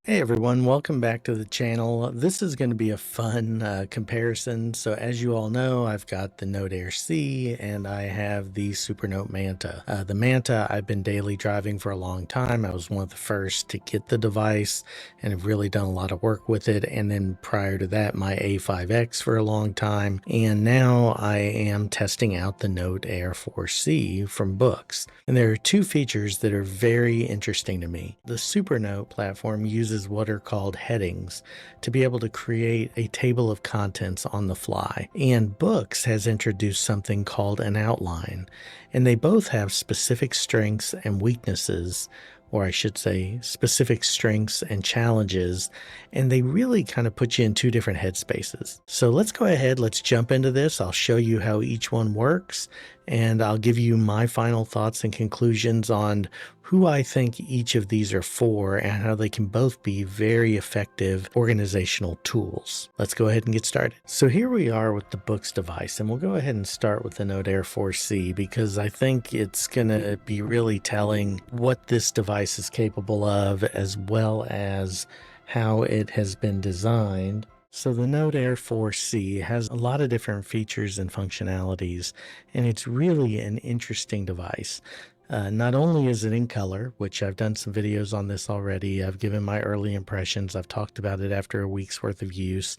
Hey everyone, welcome back to the channel. This is going to be a fun comparison. So as you all know, I've got the Note Air C and I have the Supernote Manta. The Manta I've been daily driving for a long time. I was one of the first to get the device and have really done a lot of work with it. And then prior to that, my A5X for a long time. And now I am testing out the Note Air 4C from BOOX. And there are two features that are very interesting to me. The Supernote platform uses what are called headings to be able to create a table of contents on the fly. And BOOX has introduced something called an outline. And they both have specific strengths and weaknesses, or I should say specific strengths and challenges, and they really kind of put you in two different headspaces. So let's go ahead, let's jump into this. I'll show you how each one works, and I'll give you my final thoughts and conclusions on who I think each of these are for and how they can both be very effective organizational tools. Let's go ahead and get started. So here we are with the BOOX device, and we'll go ahead and start with the Note Air 4C because I think it's going to be really telling what this device is capable of, as well as how it has been designed. So the Note Air 4C has a lot of different features and functionalities, and it's really an interesting device. Not only is it in color, which I've done some videos on this already, I've given my early impressions, I've talked about it after a week's worth of use,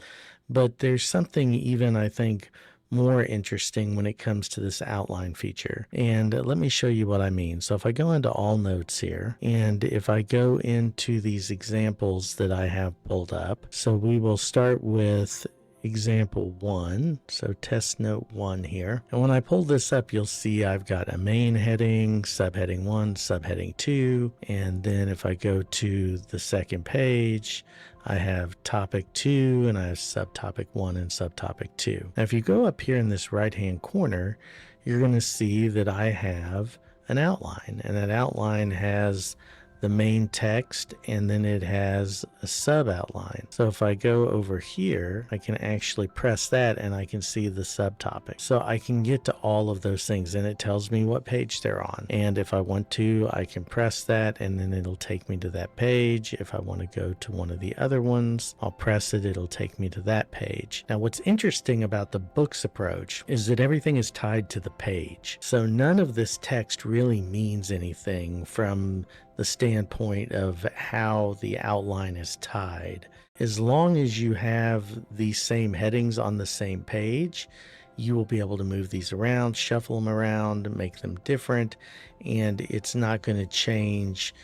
but there's something even, I think, more interesting when it comes to this outline feature. And let me show you what I mean. So if I go into all notes here, and if I go into these examples that I have pulled up, so we will start with example 1, so test note 1 here. And when I pull this up, you'll see I've got a main heading, subheading 1, subheading 2, and then if I go to the second page, I have topic 2 and I have subtopic 1 and subtopic 2. Now if you go up here in this right hand corner, you're going to see that I have an outline, and that outline has the main text, and then it has a sub outline. So if I go over here, I can actually press that and I can see the subtopic. So I can get to all of those things, and it tells me what page they're on. And if I want to, I can press that and then it'll take me to that page. If I want to go to one of the other ones, I'll press it, it'll take me to that page. Now what's interesting about the BOOX approach is that everything is tied to the page. So none of this text really means anything from the standpoint of how the outline is tied. As long as you have these same headings on the same page, you will be able to move these around, shuffle them around, make them different, and it's not going to change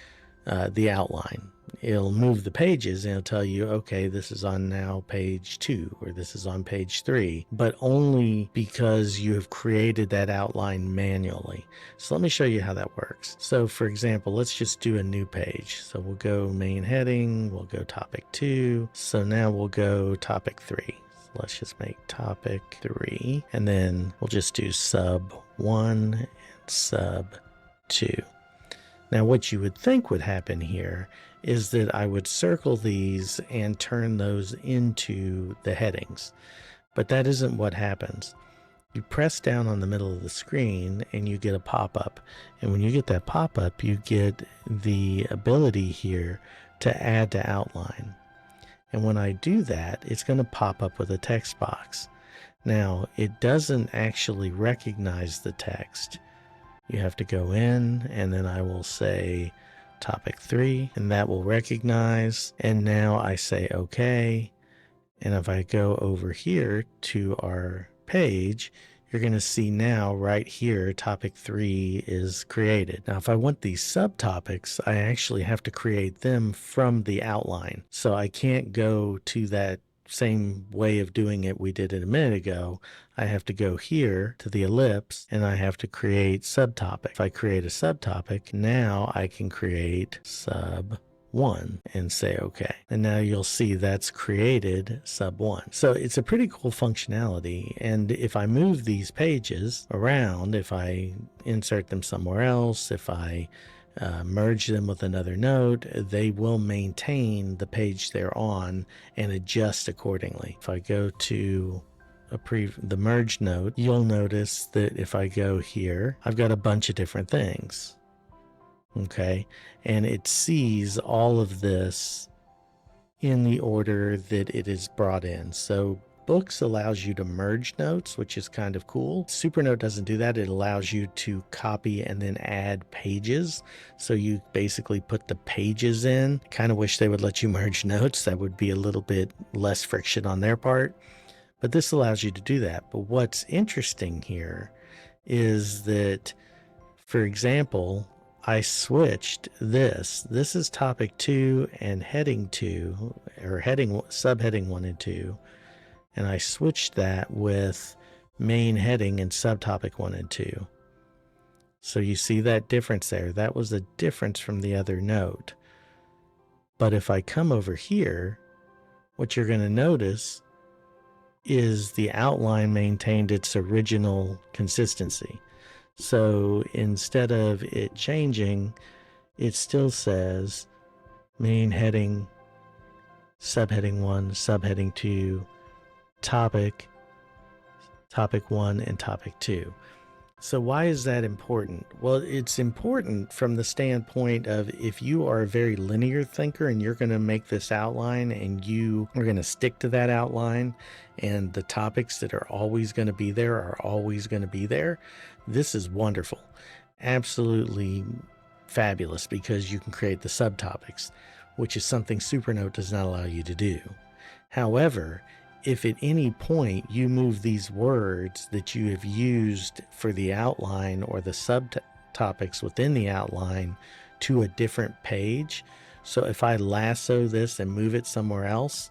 the outline. It'll move the pages and it'll tell you, okay, this is on now page 2 or this is on page 3, but only because you have created that outline manually. So let me show you how that works. So for example, let's just do a new page. So we'll go main heading, we'll go topic 2. So now we'll go topic 3. So let's just make topic 3, and then we'll just do sub 1 and sub 2. Now what you would think would happen here is that I would circle these and turn those into the headings, but that isn't what happens. You press down on the middle of the screen and you get a pop-up, and when you get that pop-up, you get the ability here to add to outline. And when I do that, it's going to pop up with a text box. Now it doesn't actually recognize the text. You have to go in, and then I will say topic 3, and that will recognize, and now I say okay. And if I go over here to our page, you're going to see now right here topic 3 is created. Now if I want these subtopics, I actually have to create them from the outline. So I can't go to that same way of doing it we did it a minute ago. I have to go here to the ellipse and I have to create subtopic. If I create a subtopic, now I can create sub 1 and say okay. And now you'll see that's created sub 1. So it's a pretty cool functionality. And if I move these pages around, if I insert them somewhere else, if I merge them with another note, they will maintain the page they're on and adjust accordingly. If I go to the merge note, you'll notice that if I go here, I've got a bunch of different things. Okay, and it sees all of this in the order that it is brought in. So Books allows you to merge notes, which is kind of cool. Supernote doesn't do that. It allows you to copy and then add pages. So you basically put the pages in. Kind of wish they would let you merge notes. That would be a little bit less friction on their part. But this allows you to do that. But what's interesting here is that, for example, I switched this. This is topic 2 and heading 2, or subheading 1 and 2. And I switched that with main heading and subtopic 1 and 2. So you see that difference there. That was a difference from the other note. But if I come over here, what you're going to notice is the outline maintained its original consistency. So instead of it changing, it still says main heading, subheading 1, subheading 2, topic 1, and topic 2. So why is that important? Well, it's important from the standpoint of if you are a very linear thinker and you're going to make this outline and you are going to stick to that outline and the topics that are always going to be there are always going to be there, this is wonderful. Absolutely fabulous, because you can create the subtopics, which is something Supernote does not allow you to do. However, if at any point you move these words that you have used for the outline or the subtopics within the outline to a different page, so if I lasso this and move it somewhere else,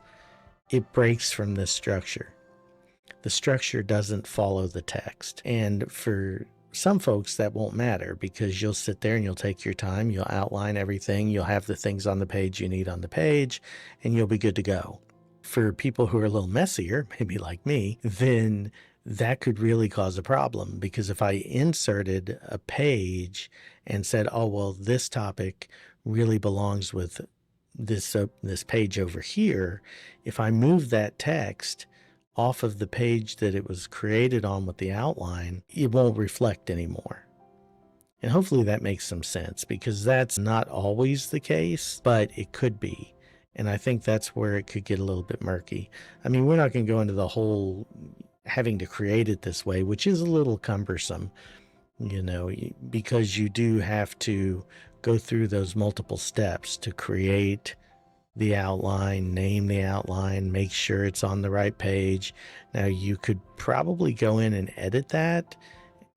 it breaks from this structure. The structure doesn't follow the text. And for some folks that won't matter, because you'll sit there and you'll take your time, you'll outline everything, you'll have the things on the page you need on the page, and you'll be good to go. For people who are a little messier, maybe like me, then that could really cause a problem, because if I inserted a page and said, oh, well, this topic really belongs with this page over here, if I move that text off of the page that it was created on with the outline, it won't reflect anymore. And hopefully that makes some sense, because that's not always the case, but it could be. And I think that's where it could get a little bit murky. I mean, we're not going to go into the whole having to create it this way, which is a little cumbersome, you know, because you do have to go through those multiple steps to create the outline, name the outline, make sure it's on the right page. Now, you could probably go in and edit that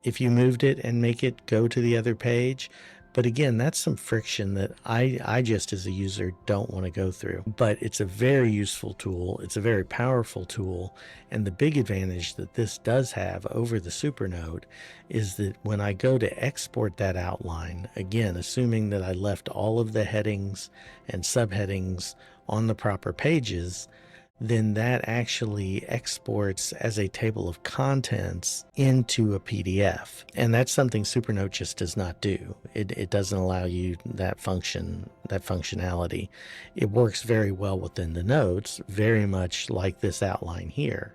if you moved it and make it go to the other page. But again, that's some friction that I just as a user don't want to go through. But it's a very useful tool. It's a very powerful tool. And the big advantage that this does have over the Supernote is that when I go to export that outline, again, assuming that I left all of the headings and subheadings on the proper pages, then that actually exports as a table of contents into a PDF. And that's something Supernote just does not do. It doesn't allow you that functionality. It works very well within the notes, very much like this outline here.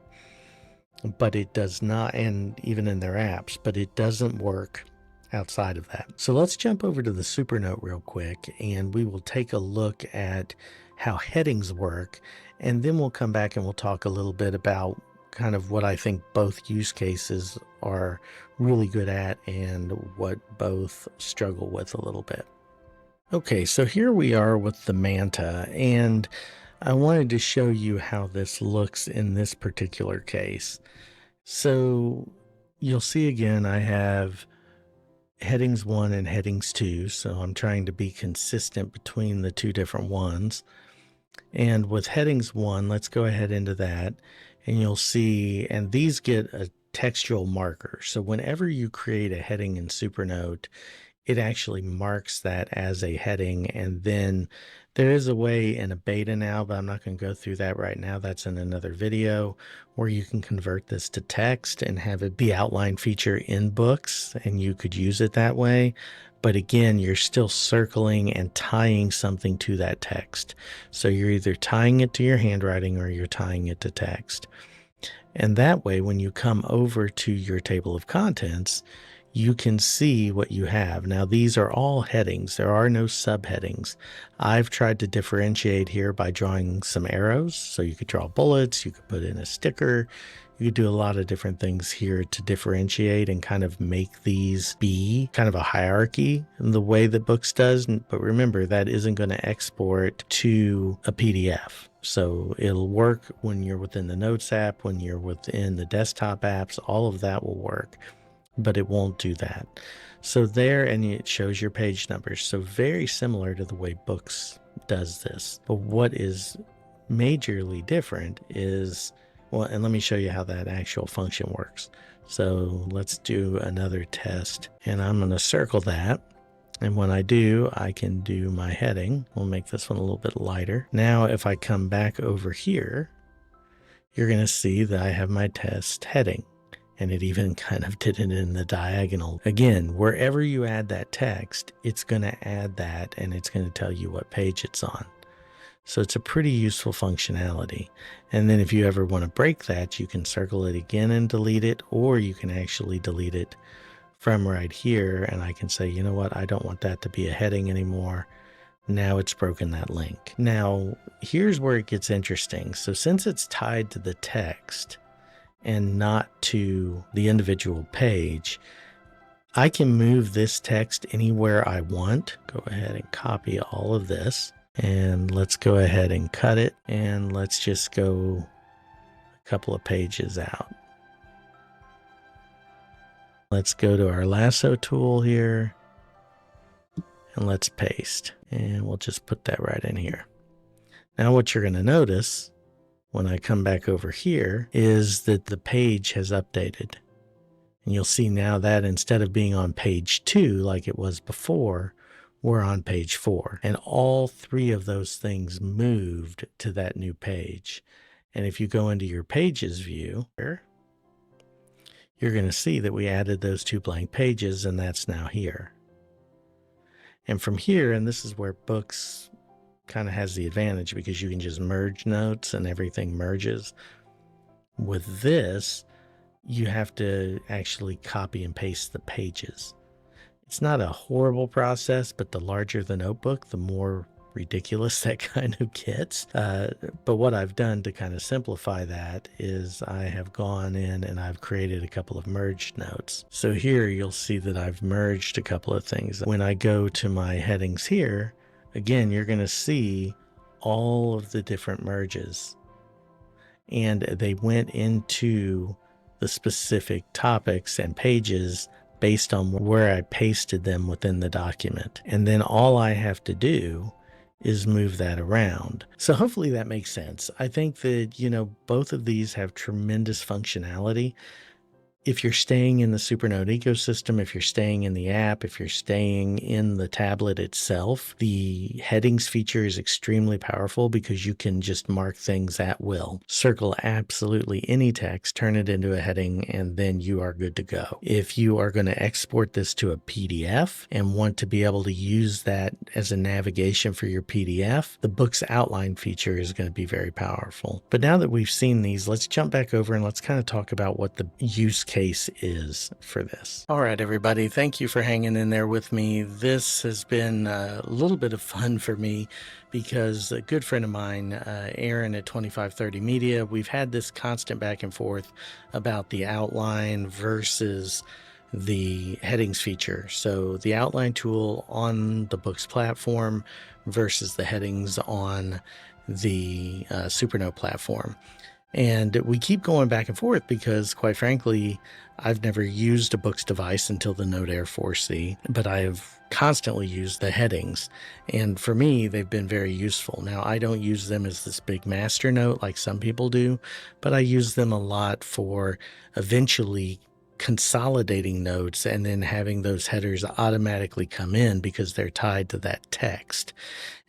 But it does not, and even in their apps, but it doesn't work outside of that. So let's jump over to the Supernote real quick, and we will take a look at how headings work, and then we'll come back and we'll talk a little bit about kind of what I think both use cases are really good at and what both struggle with a little bit. Okay, so here we are with the Manta, and I wanted to show you how this looks in this particular case. So you'll see again, I have headings 1 and headings 2, so I'm trying to be consistent between the two different ones. And with headings 1, let's go ahead into that, and you'll see, and these get a textual marker. So whenever you create a heading in Supernote, it actually marks that as a heading. And then there is a way in a beta now, but I'm not going to go through that right now. That's in another video, where you can convert this to text and have it be outline feature in Books, and you could use it that way. But again, you're still circling and tying something to that text. So you're either tying it to your handwriting or you're tying it to text. And that way, when you come over to your table of contents, you can see what you have. Now, these are all headings. There are no subheadings. I've tried to differentiate here by drawing some arrows. So you could draw bullets, you could put in a sticker, you could do a lot of different things here to differentiate and kind of make these be kind of a hierarchy in the way that BOOX does. But remember, that isn't going to export to a PDF. So it'll work when you're within the Notes app, when you're within the desktop apps, all of that will work, but it won't do that. So there, and it shows your page numbers. So very similar to the way BOOX does this. But what is majorly different is, well, and let me show you how that actual function works. So let's do another test, and I'm going to circle that. And when I do, I can do my heading. We'll make this one a little bit lighter. Now, if I come back over here, you're going to see that I have my test heading. And it even kind of did it in the diagonal. Again, wherever you add that text, it's going to add that, and it's going to tell you what page it's on. So it's a pretty useful functionality. And then if you ever want to break that, you can circle it again and delete it, or you can actually delete it from right here, and I can say, you know what, I don't want that to be a heading anymore. Now it's broken that link. Now, here's where it gets interesting. So since it's tied to the text and not to the individual page, I can move this text anywhere I want. Go ahead and copy all of this, and let's go ahead and cut it, and let's just go a couple of pages out. Let's go to our lasso tool here, and let's paste, and we'll just put that right in here. Now what you're going to notice when I come back over here is that the page has updated. And you'll see now that instead of being on page 2 like it was before, we're on page 4. And all three of those things moved to that new page. And if you go into your pages view here, you're going to see that we added those 2 blank pages, and that's now here. And from here, and this is where BOOX kind of has the advantage, because you can just merge notes and everything merges. With this, you have to actually copy and paste the pages. It's not a horrible process, but the larger the notebook, the more ridiculous that kind of gets. But what I've done to kind of simplify that is I have gone in and I've created a couple of merged notes. So here you'll see that I've merged a couple of things. When I go to my headings here, again, you're going to see all of the different merges, and they went into the specific topics and pages based on where I pasted them within the document. And then all I have to do is move that around. So hopefully that makes sense. I think that, you know, both of these have tremendous functionality. If you're staying in the Supernote ecosystem, if you're staying in the app, if you're staying in the tablet itself, the headings feature is extremely powerful because you can just mark things at will. Circle absolutely any text, turn it into a heading, and then you are good to go. If you are going to export this to a PDF and want to be able to use that as a navigation for your PDF, the BOOX outline feature is going to be very powerful. But now that we've seen these, let's jump back over and let's kind of talk about what the use case is for this. All right, everybody, thank you for hanging in there with me. This has been a little bit of fun for me because a good friend of mine, Aaron at 2530 Media, we've had this constant back and forth about the outline versus the headings feature. So the outline tool on the BOOX platform versus the headings on the Supernote platform. And we keep going back and forth because, quite frankly, I've never used a BOOX device until the Note Air 4C, but I have constantly used the headings. And for me, they've been very useful. Now, I don't use them as this big master note like some people do, but I use them a lot for eventually consolidating notes and then having those headers automatically come in because they're tied to that text.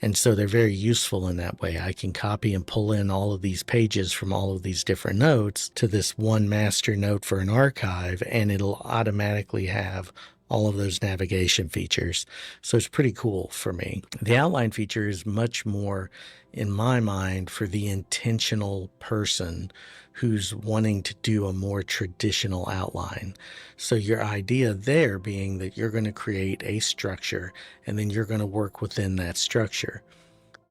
And so they're very useful in that way. I can copy and pull in all of these pages from all of these different notes to this one master note for an archive, and it'll automatically have all of those navigation features. So it's pretty cool for me. The outline feature is much more, in my mind, for the intentional person who's wanting to do a more traditional outline. So your idea there being that you're going to create a structure and then you're going to work within that structure.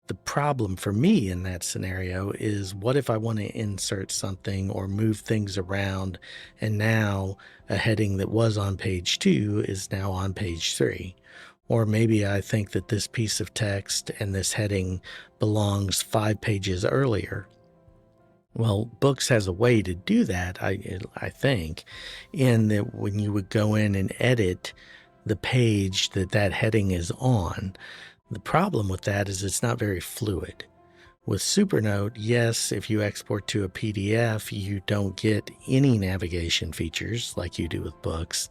The problem for me in that scenario is, what if I want to insert something or move things around, and now a heading that was on page 2 is now on page 3? Or maybe I think that this piece of text and this heading belongs 5 pages earlier. Well, Books has a way to do that, I think, in that when you would go in and edit the page that that heading is on, the problem with that is it's not very fluid. With Supernote, yes, if you export to a PDF, you don't get any navigation features like you do with Books.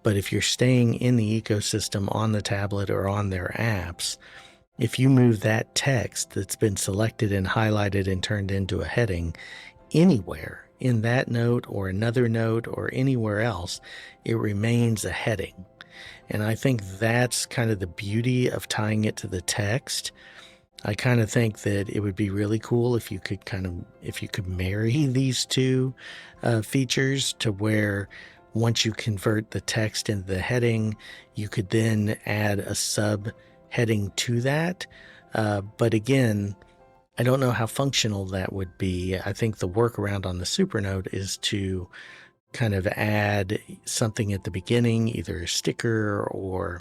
But if you're staying in the ecosystem on the tablet or on their apps, if you move that text that's been selected and highlighted and turned into a heading anywhere in that note or another note or anywhere else, it remains a heading. And I think that's kind of the beauty of tying it to the text. I kind of think that it would be really cool if you could marry these two features to where once you convert the text into the heading, you could then add a sub heading to that. But again, I don't know how functional that would be. I think the workaround on the Supernote is to kind of add something at the beginning, either a sticker or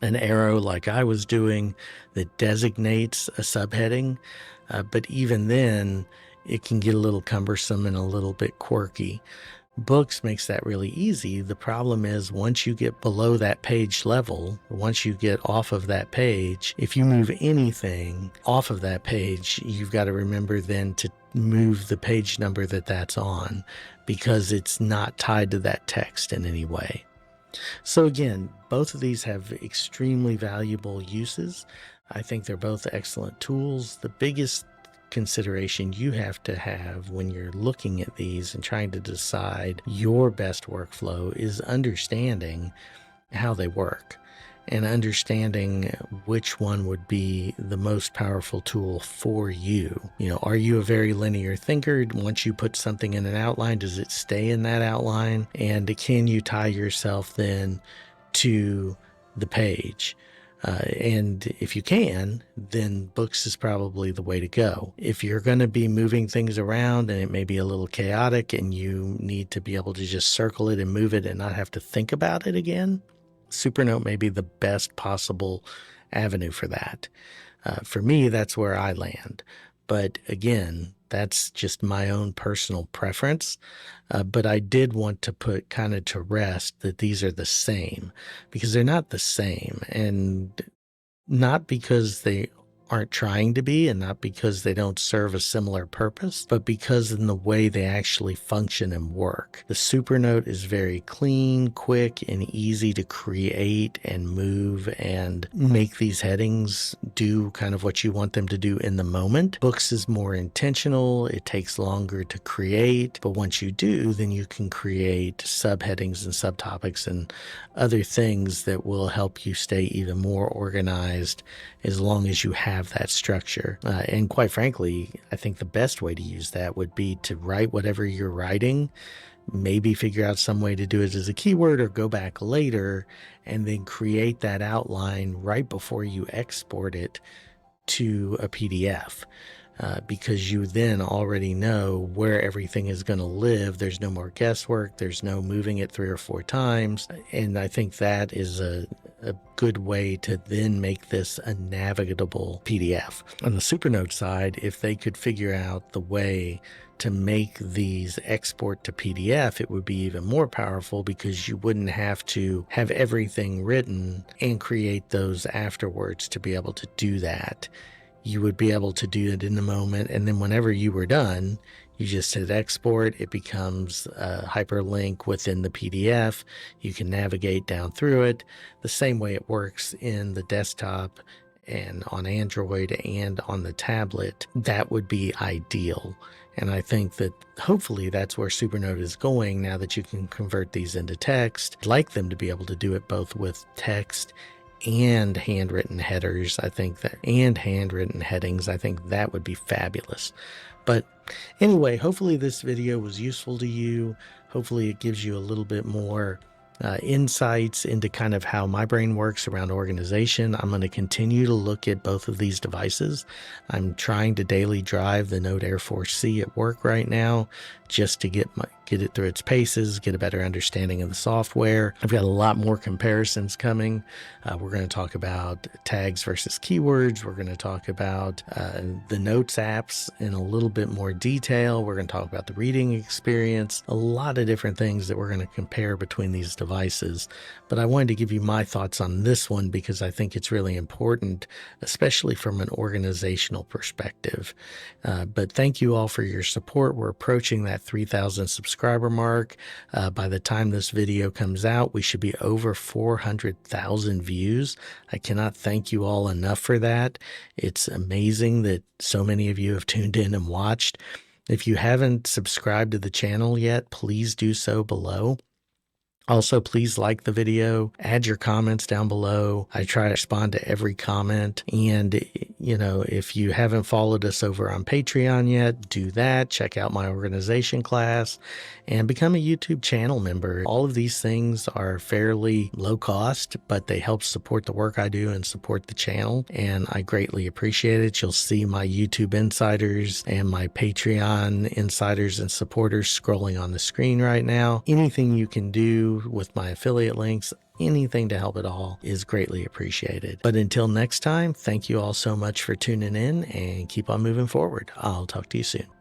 an arrow like I was doing that designates a subheading. But even then, it can get a little cumbersome and a little bit quirky. Books makes that really easy. The problem is, once you get below that page level, once you get off of that page, if you move anything off of that page, you've got to remember then to move the page number that that's on, because it's not tied to that text in any way. So again, both of these have extremely valuable uses. I think they're both excellent tools. The biggest consideration you have to have when you're looking at these and trying to decide your best workflow is understanding how they work and understanding which one would be the most powerful tool for you. You know, are you a very linear thinker? Once you put something in an outline, does it stay in that outline? And can you tie yourself then to the page? And if you can, then Books is probably the way to go. If you're going to be moving things around and it may be a little chaotic and you need to be able to just circle it and move it and not have to think about it again, Supernote may be the best possible avenue for that. For me, that's where I land. But again, that's just my own personal preference. But I did want to put kind of to rest that these are the same, because they're not the same. And not because they aren't trying to be, and not because they don't serve a similar purpose, but because in the way they actually function and work. The Supernote is very clean, quick, and easy to create and move and make these headings do kind of what you want them to do in the moment. Books is more intentional. It takes longer to create, but once you do, then you can create subheadings and subtopics and other things that will help you stay even more organized as long as you have that structure. And quite frankly, I think the best way to use that would be to write whatever you're writing, maybe figure out some way to do it as a keyword or go back later and then create that outline right before you export it to a PDF. Because you then already know where everything is going to live. There's no more guesswork. There's no moving it 3 or 4 times. And I think that is a good way to then make this a navigable PDF. On the Supernote side, if they could figure out the way to make these export to PDF, it would be even more powerful, because you wouldn't have to have everything written and create those afterwards to be able to do that. You would be able to do it in the moment, and then whenever you were done, you just hit export. It becomes a hyperlink within the PDF. You can navigate down through it the same way it works in the desktop and on Android and on the tablet, that would be ideal. And I think that hopefully that's where Supernote is going now that you can convert these into text. I'd like them to be able to do it both with text and handwritten headers. I think that, and handwritten headings, I think that would be fabulous. But anyway, hopefully this video was useful to you. Hopefully it gives you a little bit more insights into kind of how my brain works around organization. I'm going to continue to look at both of these devices. I'm trying to daily drive the Note Air Force C at work right now, just to get it through its paces, get a better understanding of the software. I've got a lot more comparisons coming. We're going to talk about tags versus keywords. We're going to talk about the Notes apps in a little bit more detail. We're going to talk about the reading experience, a lot of different things that we're going to compare between these devices. But I wanted to give you my thoughts on this one because I think it's really important, especially from an organizational perspective. But thank you all for your support. We're approaching that 3,000 subscriber mark. By the time this video comes out, we should be over 400,000 views. I cannot thank you all enough for that. It's amazing that so many of you have tuned in and watched. If you haven't subscribed to the channel yet, please do so below. Also, please like the video, add your comments down below. I try to respond to every comment. And, you know, if you haven't followed us over on Patreon yet, do that. Check out my organization class and become a YouTube channel member. All of these things are fairly low cost, but they help support the work I do and support the channel. And I greatly appreciate it. You'll see my YouTube insiders and my Patreon insiders and supporters scrolling on the screen right now. Anything you can do with my affiliate links, anything to help at all is greatly appreciated. But until next time, thank you all so much for tuning in and keep on moving forward. I'll talk to you soon.